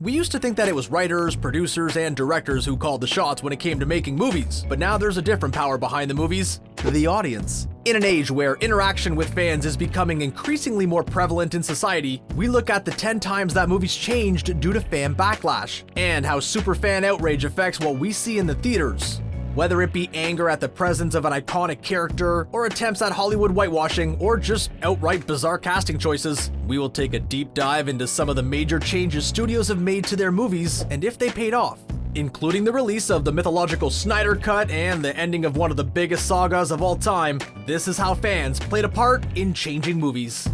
We used to think that it was writers, producers, and directors who called the shots when it came to making movies, but now there's a different power behind the movies: the audience. In an age where interaction with fans is becoming increasingly more prevalent in society, we look at the 10 times that movies changed due to fan backlash, and how superfan outrage affects what we see in the theaters. Whether it be anger at the presence of an iconic character, or attempts at Hollywood whitewashing, or just outright bizarre casting choices, we will take a deep dive into some of the major changes studios have made to their movies and if they paid off, including the release of the mythological Snyder Cut and the ending of one of the biggest sagas of all time. This is how fans played a part in changing movies.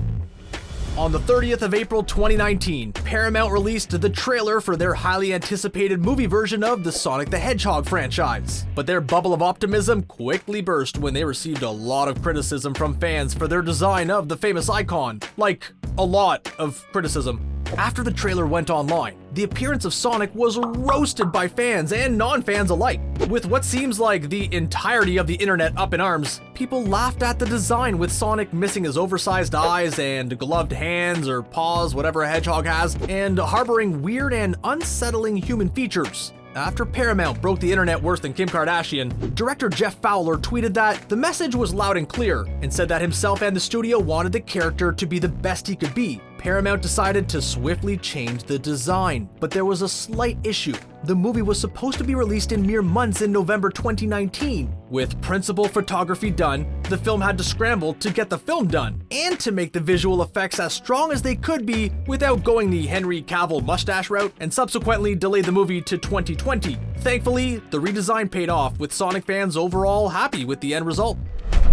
On the 30th of April 2019, Paramount released the trailer for their highly anticipated movie version of the Sonic the Hedgehog franchise. But their bubble of optimism quickly burst when they received a lot of criticism from fans for their design of the famous icon. Like, a lot of criticism. After the trailer went online, the appearance of Sonic was roasted by fans and non-fans alike. With what seems like the entirety of the internet up in arms, people laughed at the design, with Sonic missing his oversized eyes and gloved hands or paws, whatever a hedgehog has, and harboring weird and unsettling human features. After Paramount broke the internet worse than Kim Kardashian, director Jeff Fowler tweeted that the message was loud and clear, and said that himself and the studio wanted the character to be the best he could be. Paramount decided to swiftly change the design, but there was a slight issue. The movie was supposed to be released in mere months in November 2019. With principal photography done, the film had to scramble to get the film done, and to make the visual effects as strong as they could be without going the Henry Cavill mustache route, and subsequently delayed the movie to 2020. Thankfully, the redesign paid off, with Sonic fans overall happy with the end result.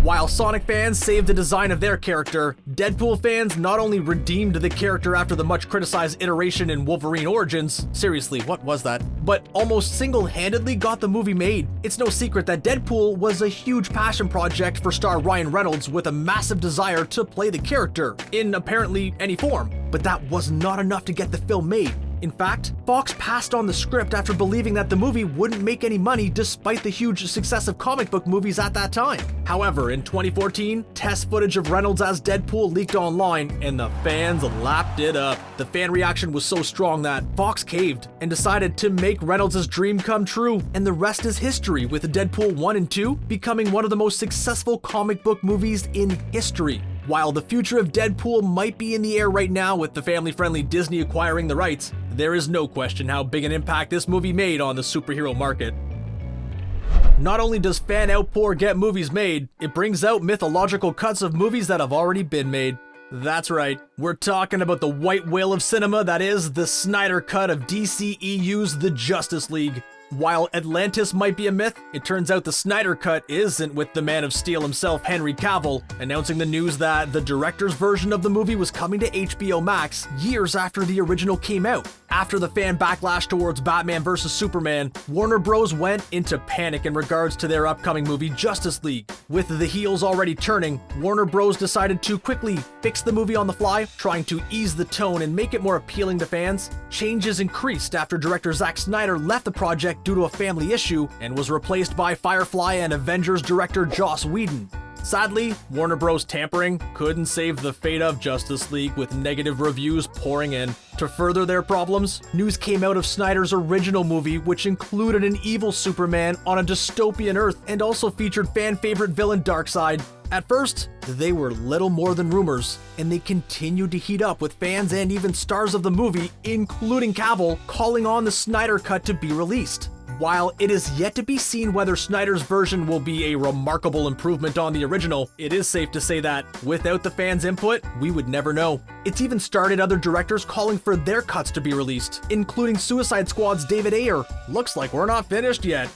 While Sonic fans saved the design of their character, Deadpool fans not only redeemed the character after the much criticized iteration in Wolverine Origins — seriously, what was that? — but almost single-handedly got the movie made. It's no secret that Deadpool was a huge passion project for star Ryan Reynolds, with a massive desire to play the character in apparently any form. But that was not enough to get the film made. In fact, Fox passed on the script after believing that the movie wouldn't make any money despite the huge success of comic book movies at that time. However, in 2014, test footage of Reynolds as Deadpool leaked online, and the fans lapped it up. The fan reaction was so strong that Fox caved and decided to make Reynolds' dream come true, and the rest is history, with Deadpool 1 and 2 becoming one of the most successful comic book movies in history. While the future of Deadpool might be in the air right now with the family-friendly Disney acquiring the rights, there is no question how big an impact this movie made on the superhero market. Not only does fan outpour get movies made, it brings out mythological cuts of movies that have already been made. That's right, we're talking about the white whale of cinema that is the Snyder Cut of DCEU's The Justice League. While Atlantis might be a myth, it turns out the Snyder Cut isn't, with the Man of Steel himself, Henry Cavill, announcing the news that the director's version of the movie was coming to HBO Max years after the original came out. After the fan backlash towards Batman vs. Superman, Warner Bros. Went into panic in regards to their upcoming movie Justice League. With the heels already turning, Warner Bros. Decided to quickly fix the movie on the fly, trying to ease the tone and make it more appealing to fans. Changes increased after director Zack Snyder left the project due to a family issue and was replaced by Firefly and Avengers director Joss Whedon. Sadly, Warner Bros. Tampering couldn't save the fate of Justice League, with negative reviews pouring in. To further their problems, news came out of Snyder's original movie, which included an evil Superman on a dystopian Earth and also featured fan-favorite villain Darkseid. At first, they were little more than rumors, and they continued to heat up, with fans and even stars of the movie, including Cavill, calling on the Snyder Cut to be released. While it is yet to be seen whether Snyder's version will be a remarkable improvement on the original, it is safe to say that, without the fans' input, we would never know. It's even started other directors calling for their cuts to be released, including Suicide Squad's David Ayer. Looks like we're not finished yet.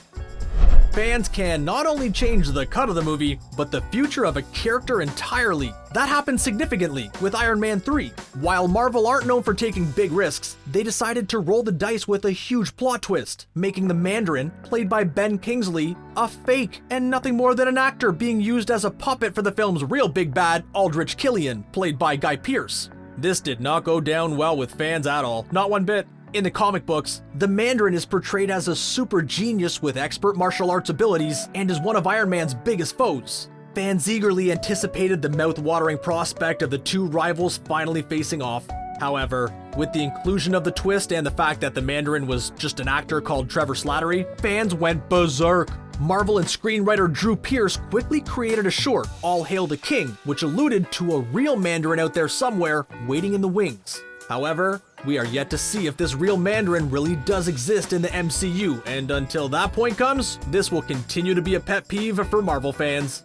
Fans can not only change the cut of the movie, but the future of a character entirely. That happened significantly with Iron Man 3. While Marvel aren't known for taking big risks, they decided to roll the dice with a huge plot twist, making the Mandarin, played by Ben Kingsley, a fake and nothing more than an actor being used as a puppet for the film's real big bad, Aldrich Killian, played by Guy Pearce. This did not go down well with fans at all, not one bit. In the comic books, the Mandarin is portrayed as a super genius with expert martial arts abilities and is one of Iron Man's biggest foes. Fans eagerly anticipated the mouth-watering prospect of the two rivals finally facing off. However, with the inclusion of the twist and the fact that the Mandarin was just an actor called Trevor Slattery, fans went berserk. Marvel and screenwriter Drew Pearce quickly created a short, All Hail the King, which alluded to a real Mandarin out there somewhere waiting in the wings. However, we are yet to see if this real Mandarin really does exist in the MCU, and until that point comes, this will continue to be a pet peeve for Marvel fans.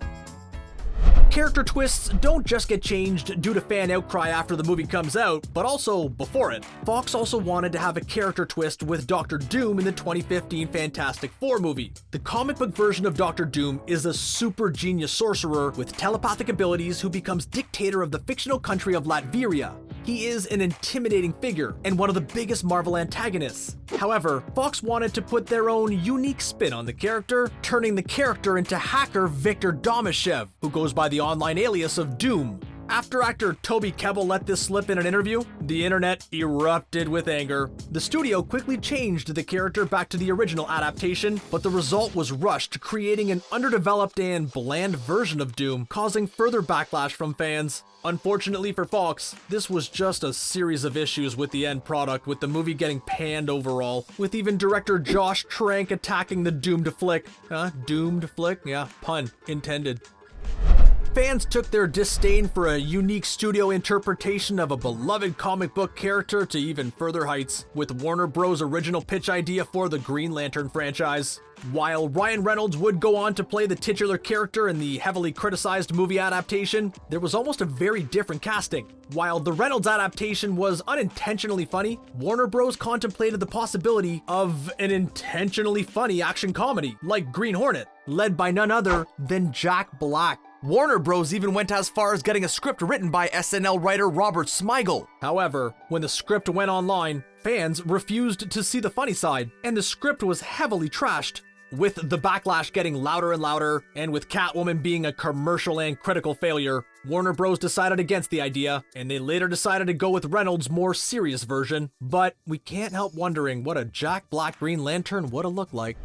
Character twists don't just get changed due to fan outcry after the movie comes out, but also before it. Fox also wanted to have a character twist with Doctor Doom in the 2015 Fantastic Four movie. The comic book version of Doctor Doom is a super genius sorcerer with telepathic abilities who becomes dictator of the fictional country of Latveria. He is an intimidating figure and one of the biggest Marvel antagonists. However, Fox wanted to put their own unique spin on the character, turning the character into hacker Viktor Domashev, who goes by the online alias of Doom. After actor Toby Kebbell let this slip in an interview, the internet erupted with anger. The studio quickly changed the character back to the original adaptation, but the result was rushed, creating an underdeveloped and bland version of Doom, causing further backlash from fans. Unfortunately for Fox, this was just a series of issues with the end product, with the movie getting panned overall, with even director Josh Trank attacking the doomed flick. Doomed flick? Yeah, pun intended. Fans took their disdain for a unique studio interpretation of a beloved comic book character to even further heights, with Warner Bros.' original pitch idea for the Green Lantern franchise. While Ryan Reynolds would go on to play the titular character in the heavily criticized movie adaptation, there was almost a very different casting. While the Reynolds adaptation was unintentionally funny, Warner Bros. Contemplated the possibility of an intentionally funny action comedy, like Green Hornet, led by none other than Jack Black. Warner Bros. Even went as far as getting a script written by SNL writer Robert Smigel. However, when the script went online, fans refused to see the funny side, and the script was heavily trashed, with the backlash getting louder and louder, and with Catwoman being a commercial and critical failure. Warner Bros. Decided against the idea, and they later decided to go with Reynolds' more serious version, but we can't help wondering what a Jack Black Green Lantern would have looked like.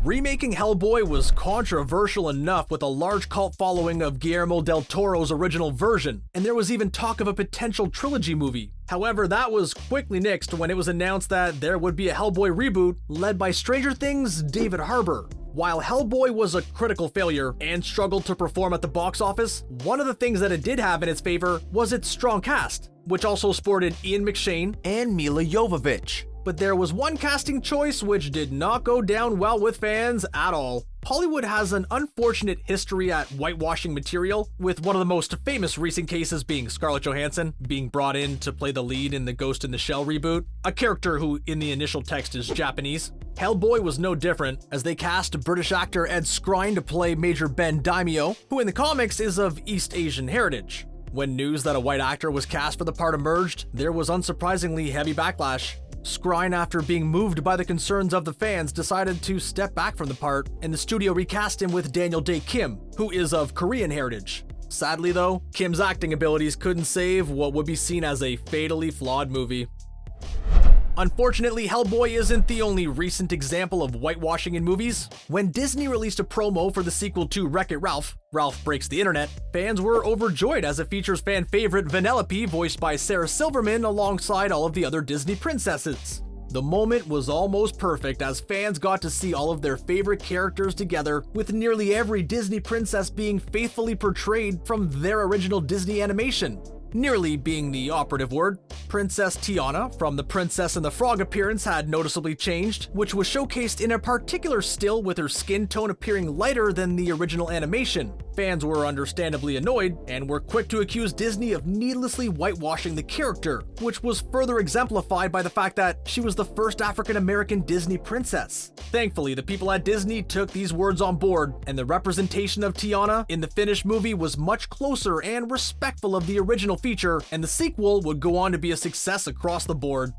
Remaking Hellboy was controversial enough with a large cult following of Guillermo del Toro's original version, and there was even talk of a potential trilogy movie. However, that was quickly nixed when it was announced that there would be a Hellboy reboot led by Stranger Things' David Harbour. While Hellboy was a critical failure and struggled to perform at the box office, one of the things that it did have in its favor was its strong cast, which also sported Ian McShane and Milla Jovovich. But there was one casting choice which did not go down well with fans at all. Hollywood has an unfortunate history at whitewashing material, with one of the most famous recent cases being Scarlett Johansson being brought in to play the lead in the Ghost in the Shell reboot, a character who in the initial text is Japanese. Hellboy was no different, as they cast British actor Ed Skrein to play Major Ben Daimio, who in the comics is of East Asian heritage. When news that a white actor was cast for the part emerged, there was unsurprisingly heavy backlash. Skrein, after being moved by the concerns of the fans, decided to step back from the part, and the studio recast him with Daniel Dae Kim, who is of Korean heritage. Sadly though, Kim's acting abilities couldn't save what would be seen as a fatally flawed movie. Unfortunately, Hellboy isn't the only recent example of whitewashing in movies. When Disney released a promo for the sequel to Wreck-It Ralph, Ralph Breaks the Internet, fans were overjoyed as it features fan favorite Vanellope voiced by Sarah Silverman alongside all of the other Disney princesses. The moment was almost perfect as fans got to see all of their favorite characters together, with nearly every Disney princess being faithfully portrayed from their original Disney animation. Nearly being the operative word. Princess Tiana from The Princess and the Frog appearance had noticeably changed, which was showcased in a particular still with her skin tone appearing lighter than the original animation. Fans were understandably annoyed and were quick to accuse Disney of needlessly whitewashing the character, which was further exemplified by the fact that she was the first African-American Disney princess. Thankfully, the people at Disney took these words on board, and the representation of Tiana in the finished movie was much closer and respectful of the original feature, and the sequel would go on to be a success across the board.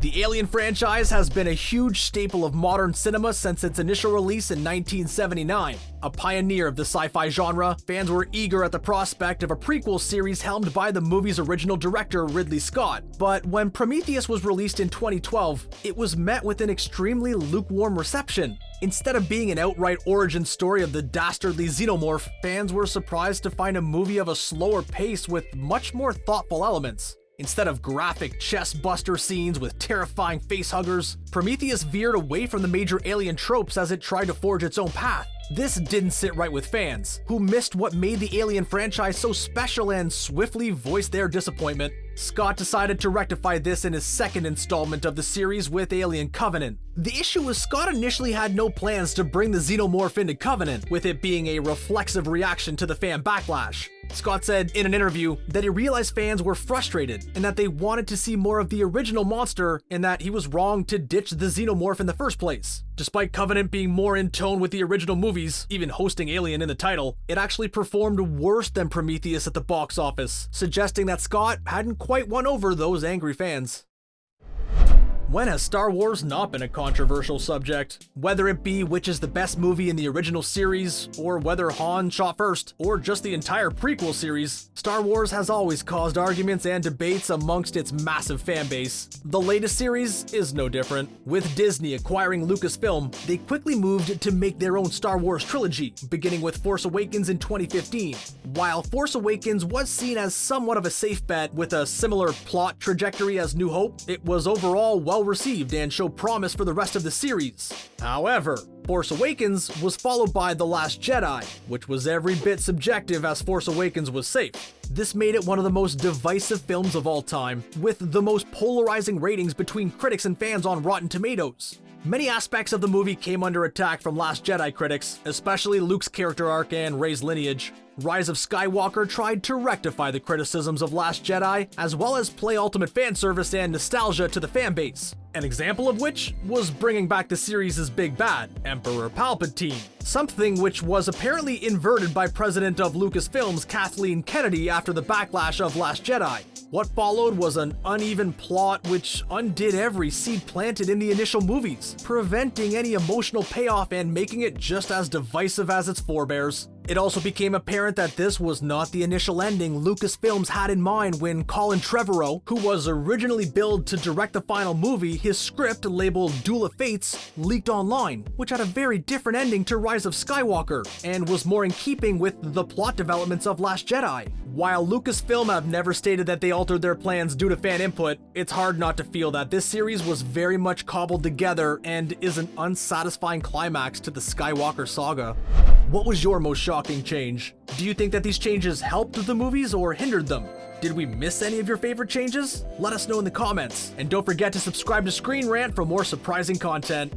The Alien franchise has been a huge staple of modern cinema since its initial release in 1979. A pioneer of the sci-fi genre, fans were eager at the prospect of a prequel series helmed by the movie's original director Ridley Scott. But when Prometheus was released in 2012, it was met with an extremely lukewarm reception. Instead of being an outright origin story of the dastardly xenomorph, fans were surprised to find a movie of a slower pace with much more thoughtful elements. Instead of graphic chest-buster scenes with terrifying facehuggers, Prometheus veered away from the major alien tropes as it tried to forge its own path. This didn't sit right with fans, who missed what made the Alien franchise so special and swiftly voiced their disappointment. Scott decided to rectify this in his second installment of the series with Alien Covenant. The issue was Scott initially had no plans to bring the xenomorph into Covenant, with it being a reflexive reaction to the fan backlash. Scott said in an interview that he realized fans were frustrated and that they wanted to see more of the original monster and that he was wrong to ditch the xenomorph in the first place. Despite Covenant being more in tone with the original movies, even hosting Alien in the title, it actually performed worse than Prometheus at the box office, suggesting that Scott hadn't quite won over those angry fans. When has Star Wars not been a controversial subject? Whether it be which is the best movie in the original series, or whether Han shot first, or just the entire prequel series, Star Wars has always caused arguments and debates amongst its massive fan base. The latest series is no different. With Disney acquiring Lucasfilm, they quickly moved to make their own Star Wars trilogy, beginning with Force Awakens in 2015. While Force Awakens was seen as somewhat of a safe bet with a similar plot trajectory as New Hope, it was overall well received and showed promise for the rest of the series. However, Force Awakens was followed by The Last Jedi, which was every bit subjective as Force Awakens was safe. This made it one of the most divisive films of all time, with the most polarizing ratings between critics and fans on Rotten Tomatoes. Many aspects of the movie came under attack from Last Jedi critics, especially Luke's character arc and Rey's lineage. Rise of Skywalker tried to rectify the criticisms of Last Jedi, as well as play ultimate fan service and nostalgia to the fanbase. An example of which was bringing back the series' big bad, Emperor Palpatine, something which was apparently inverted by President of Lucasfilms Kathleen Kennedy after the backlash of Last Jedi. What followed was an uneven plot which undid every seed planted in the initial movies, preventing any emotional payoff and making it just as divisive as its forebears. It also became apparent that this was not the initial ending Lucasfilms had in mind when Colin Trevorrow, who was originally billed to direct the final movie, his script labeled Duel of Fates leaked online, which had a very different ending to Rise of Skywalker and was more in keeping with the plot developments of Last Jedi. While Lucasfilm have never stated that they altered their plans due to fan input, it's hard not to feel that this series was very much cobbled together and is an unsatisfying climax to the Skywalker saga. What was your most shocking change? Do you think that these changes helped the movies or hindered them? Did we miss any of your favorite changes? Let us know in the comments, and don't forget to subscribe to Screen Rant for more surprising content.